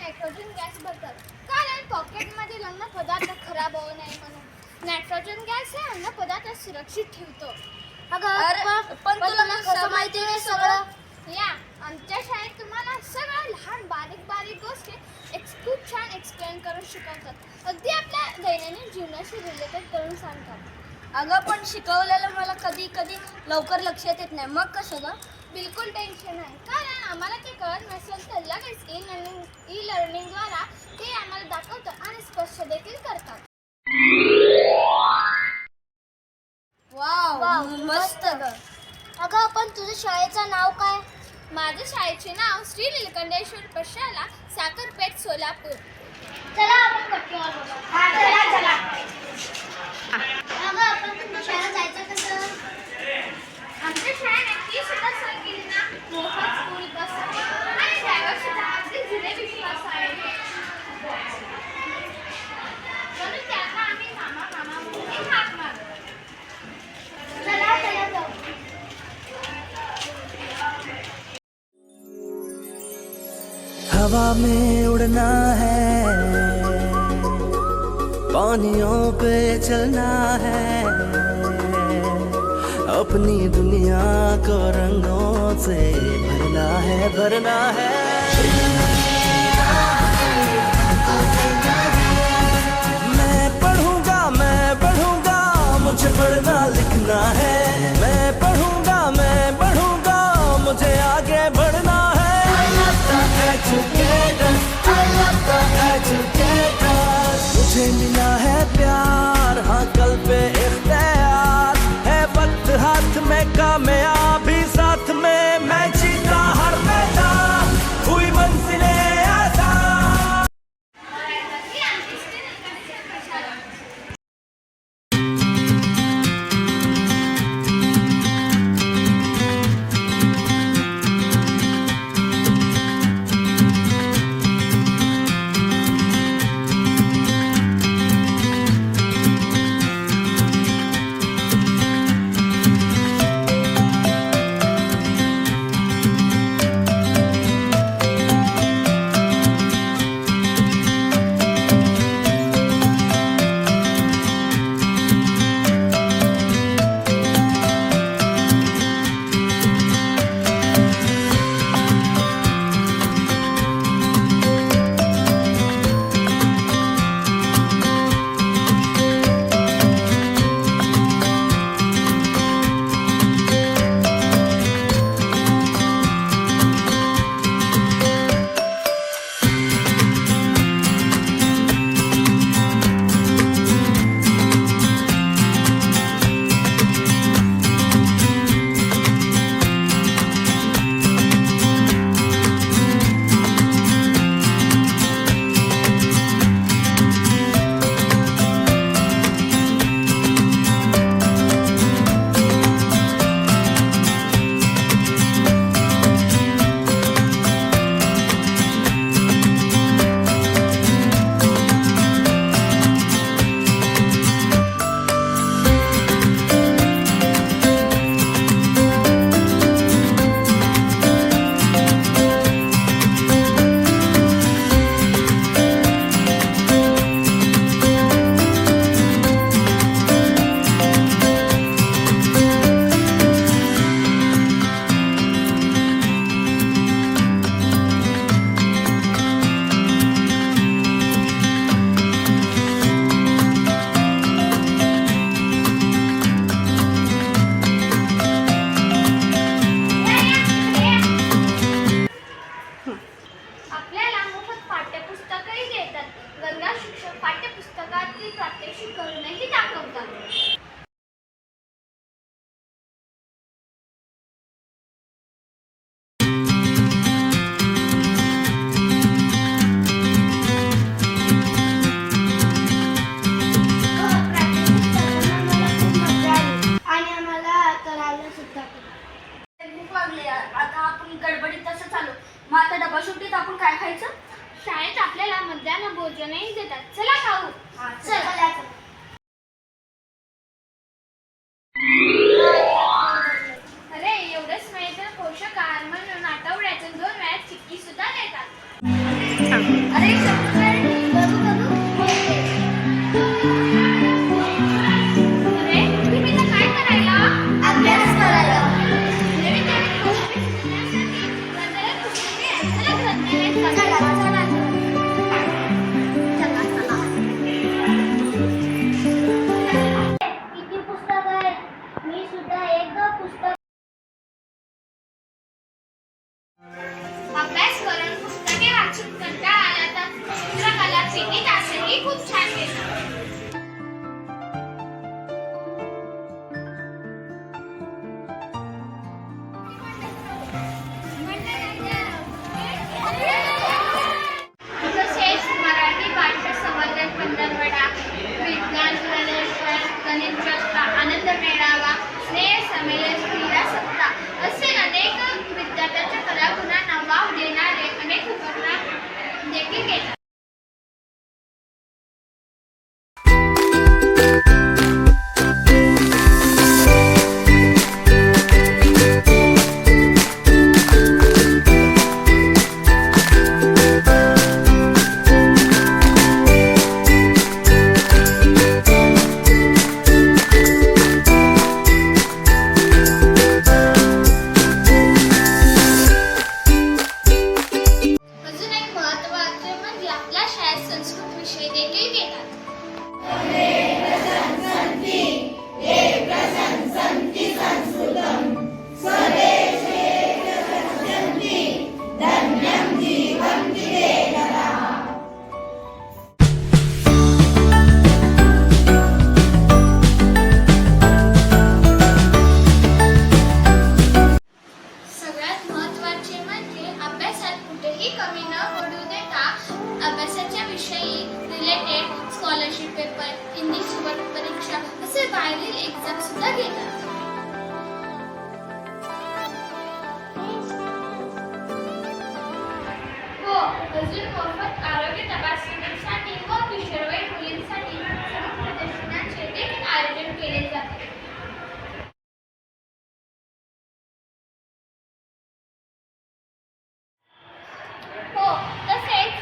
Nitrogen gas भरतात कारण पॉकेटमधील अन्न पदार्थ खराब होऊ नये म्हणून। नायट्रोजन गॅस हे अन्न पदार्थ सुरक्षित ठेवतो। पण तुला कसं माहिती आहे सगळं? या आमच्या शाळेत तुम्हाला सगळं लहान बारीक बारीक गोष्टी खूप छान एक्सप्लेन करून शिकवतात। अगदी आपल्या दैनंदिन जीवनाशी रिलेटेड करून सांगतात। अगं पण शिकवलेलं मला कधी कधी लवकर लक्षात येत नाही, मग कसं ग? बिलकुल टेन्शन नाही, कारण आम्हाला ते कळत नसेल तर लगेच ई लर्निंगद्वारा ते आम्हाला दाखवतात आणि स्पष्ट देखील करतात। वाव, मस्त ग. अगं पण तुझ्या शाळेचं नाव काय? माझ्या शाळेचे नाव श्री नीलकंठेश्वर प्रशाला साखरपेठ सोलापूर। चला आपण कट्टीवर बसू. चला. अगं आपण तुमच्या शाळेत जायचं कसं? आमच्या शाळेने ती सुद्धा सोय केली ना, मोफत स्कूल बस आहे आणि ड्रायव्हर सुद्धा अगदी जुने विश्वास आहे। म्हणून त्यांना आम्ही मामा म्हणून हाक मारतो। चला जाऊ. हवा में उड़ना है, पानियों पे चलना है, अपनी दुनिया को रंगों से भरना है। मैं पढ़ूंगा, मुझे पढ़ना लिखना है। मैं पढ़ूंगा, मुझे आगे बढ़ना है। मुझे मिला है प्यार, हाँ कल पे इख्तियार है, वक्त हाथ में कामयाबी साथ में, मैं जीता हर मैदान, हुई मंजिलें आसान। आपल्याला मोफत पाठ्यपुस्तकही देतात। गंगा शिक्षक पाठ्यपुस्तकातील प्रात्यक्षिक करूनही दाखवतात। आणि आम्हाला करायला सुद्धा भूक लागली आता आपण गडबडीत तसं चालू, मग आता डबा सुट्टीत आपण काय खायचं? शाळेत आपल्याला मध्यान्ह भोजनही देतात, चला खाऊ। चला. अरे एवढंच नाही तर पोषक आहार म्हणून आठवड्यातून 2 वेळा चिक्की सुद्धा देतात। सांग. अरे बघू अरे तुम्ही इथं काय करायला? अभ्यास करायला. नवीन नवीन गोष्टी शिकण्यासाठी ग्रंथालयात पुस्तके आहेत. चला ग्रंथालयात जाऊया. किती पुस्तक आहेत? मी सुद्धा एक पुस्तक. अभ्यास करून पुस्तके वाचून कंटाळा आला तर चित्रकला पेटी तासही खूप छान घेतात. तसेच मराठी भाषा संवर्धन पंधरवडा, विज्ञान प्रदर्शन, गणित जत्रा, आनंद मेळावा, स्नेह संमेलन, क्रीडा सप्ताह असे अनेक विद्यार्थ्यांच्या कलागुणांना वाव देणारे अनेक उपक्रम देखील घेतात. अजून एक महत्त्वाचे म्हणजे आपल्या शाळेत संस्कृत विषय देखील घेतात. सगळ्यात महत्त्वाचे म्हणजे अभ्यासात कुठेही कमी न पडू देता अभ्यासाच्या विषयी रिलेटेड स्कॉलरशिप पेपर, हिंदी सुवर्ण परीक्षा असे बाहेरील एक्झाम सुद्धा घेतात. हो, अजून मोफत आरोग्य तपासणीसाठी व किशोरवयीन मुलींसाठी संगीत प्रदर्शनाचे देखील आयोजन केले जाते. हो, तसेच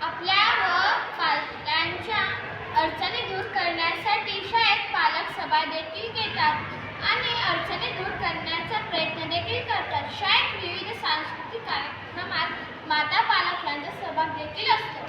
आपल्या व पालकांच्या अडचणी दूर करण्यासाठी शाळेत पालक सभा देखील घेतात आणि अडचणी दूर करण्याचा प्रयत्न देखील करतात. शाळेत विविध सांस्कृतिक कार्यक्रमात माता पालकांचा सहभाग देखील असतो.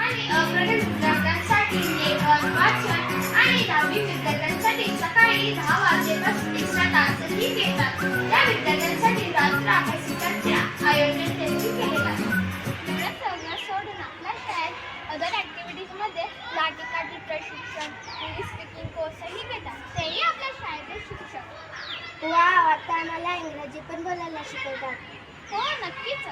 आणि अग्रगण्य विद्यार्थ्यांसाठी लेखन, वाचन आणि 10वी विद्यार्थ्यांसाठी सकाळी 10 वाजेपासून एक्स्ट्रा तासही घेतात. त्या विद्यार्थ्यांसाठी रात्र अभ्यासिकांचे आयोजन देखील केले जाते. एवढं सगळं सोडून आपल्या शाळेत अदर ॲक्टिव्हिटीजमध्ये लाठीकाठी प्रशिक्षण, इंग्लिश स्पीकिंग कोर्सही घेतात. तेही आपल्या शाळेचे शिक्षक. वा, आता आम्हाला इंग्रजी पण बोलायला शिकवतात. हो, नक्कीच.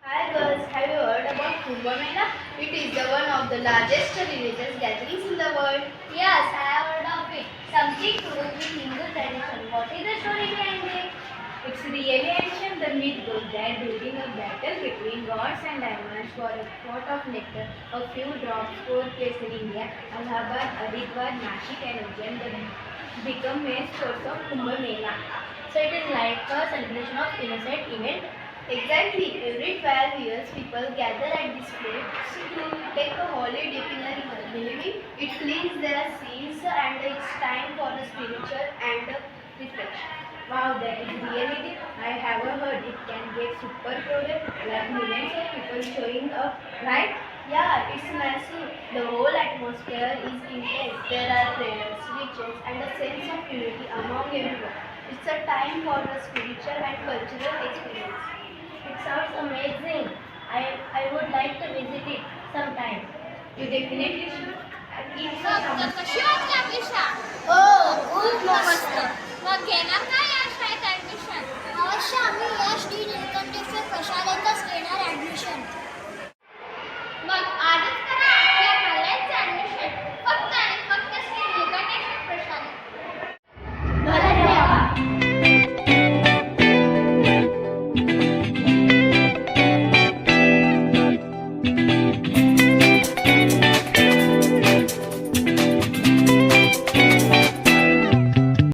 Hi girls, have you heard about Kumbh Mela? It is the one of the largest religious gatherings in the world. Yes, I have heard of it. Something to do with Hindu tradition. What is the story behind it? It's really ancient. The myth goes that during a battle between gods and demons for a pot of nectar, a few drops were placed in India, Allahabad, Haridwar, Nashik and Ujjain that become main source of Kumbh Mela. So it is like a celebration of innocent event. Exactly. Every 12 years, people gather at this place to take a holy dip in the river, believing it cleans their sins and it's time for a spiritual and reflection. Wow, that is really deep. I haven't heard it can get super crowded, like millions of people showing up, right? Yeah, it's massive. The whole atmosphere is intense. There are prayers, rituals, and a sense of unity among everyone. It's a time for a spiritual and cultural experience. It sounds amazing. I would like to visit it sometime. You definitely should. तर कशी वाटली आपली शाळा? हो, खूप मस्त. मग घेणार का या शाळेत ॲडमिशन? अवश्य आम्ही या श्री नीलकंठेश्वर प्रशाला